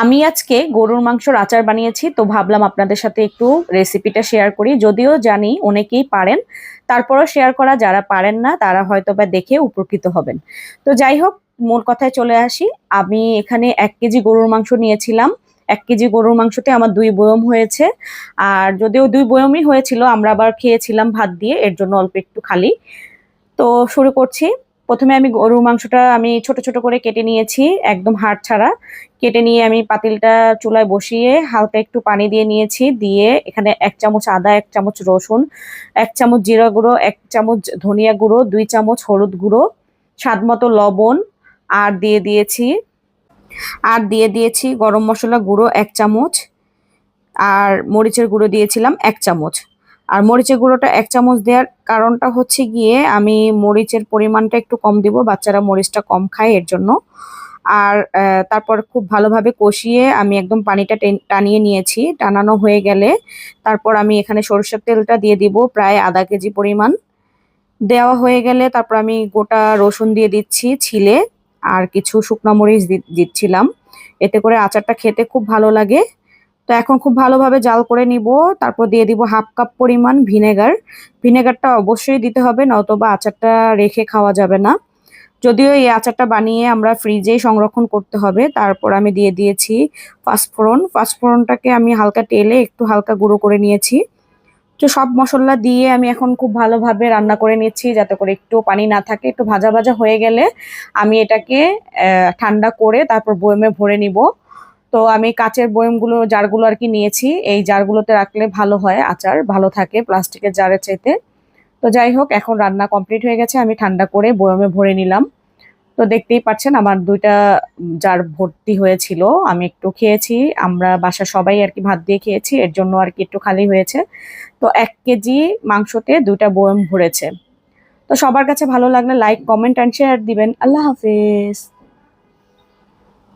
আমি আজকে গরুর মাংসর আচার বানিয়েছি, তো ভাবলাম আপনাদের সাথে একটু রেসিপিটা শেয়ার করি। যদিও জানি অনেকেই পারেন, তারপরও শেয়ার করা, যারা পারেন না তারা হয়তো বা দেখে উপকৃত হবেন। তো যাই হোক, মূল কথায় চলে আসি। আমি এখানে 1 কেজি গরুর মাংস নিয়েছিলাম। 1 কেজি গরুর মাংসতে আমার 2 বয়ম হয়েছে। আর যদিও 2 বয়মই হয়েছিল, আমরা আবার খেয়েছিলাম ভাত দিয়ে, এর জন্য অল্প একটু খালি। তো শুরু করছি। প্রথমে আমি গরুর মাংসটা আমি ছোট ছোট করে কেটে নিয়েছি, একদম হাড় ছাড়া। কেটে নিয়ে আমি পাতিলটা চুলায় বসিয়ে হালকা একটু পানি দিয়ে নিয়েছি। দিয়ে এখানে 1 চামচ আদা, 1 চামচ রসুন, 1 চামচ জিরা গুঁড়ো, 1 চামচ ধনিয়া গুঁড়ো, 2 চামচ হলুদ গুঁড়ো, স্বাদ মতো লবণ। আর দিয়ে দিয়েছি গরম মশলা গুঁড়ো 1 চামচ। আর মরিচের গুঁড়ো দিয়েছিলাম 1 চামচ। আর মরিচের গুঁড়োটা 1 চামচ দেওয়ার কারণটা হচ্ছে গিয়ে আমি মরিচের পরিমাণটা একটু কম দিব, বাচ্চারা মরিচটা কম খায় এর জন্য। আর তারপর খুব ভালোভাবে কষিয়ে আমি একদম পানিটা টানিয়ে নিয়েছি। টানানো হয়ে গেলে তারপর আমি এখানে সরষের তেলটা দিয়ে দিব প্রায় ½ কেজি পরিমাণ। দেওয়া হয়ে গেলে তারপর আমি গোটা রসুন দিয়ে দিচ্ছি ছিলে। আর কিছু শুকনো মরিচ দিচ্ছিলাম, এতে করে আচারটা খেতে খুব ভালো লাগে। তো এখন খুব ভালোভাবে জাল করে নিব। তারপর দিয়ে দিব ½ কাপ পরিমাণ ভিনেগার। ভিনেগারটা অবশ্যই দিতে হবে, নয়তোবা আচারটা রেখে খাওয়া যাবে না। যদিও এই আচারটা বানিয়ে আমরা ফ্রিজেই সংরক্ষণ করতে হবে। তারপর আমি দিয়ে দিয়েছি পাঁচফোড়ন। পাঁচফোড়নটাকে আমি হালকা তেলে একটু হালকা গুঁড়ো করে নিয়েছি। তো সব মশলা দিয়ে আমি এখন খুব ভালোভাবে রান্না করে নিচ্ছি, যাতে করে একটু পানি না থাকে। একটু ভাজা ভাজা হয়ে গেলে আমি এটাকে ঠান্ডা করে তারপর বয়মে ভরে নিব। তো আমি কাচের বয়মগুলো, জারগুলো আর কি নিয়েছি। এই জারগুলোতে রাখলে ভালো হয়, আচার ভালো থাকে প্লাস্টিকের জারের চাইতে। তো যাই হোক, এখন রান্না কমপ্লিট হয়ে গেছে, আমি ঠান্ডা করে বয়মে ভরে নিলাম। তো দেখতেই পাচ্ছেন আমার 2টা জার ভর্তি হয়েছিল। আমি একটু খেয়েছি, আমরা বাসা সবাই আর কি ভাত দিয়ে খেয়েছি, এর জন্য আর কি একটু খালি হয়েছে। তো 1 কেজি মাংসতে 2টা বয়ম ভরেছে। তো সবার কাছে ভালো লাগলে লাইক, কমেন্ট অ্যান্ড শেয়ার দিবেন। আল্লাহ হাফেজ।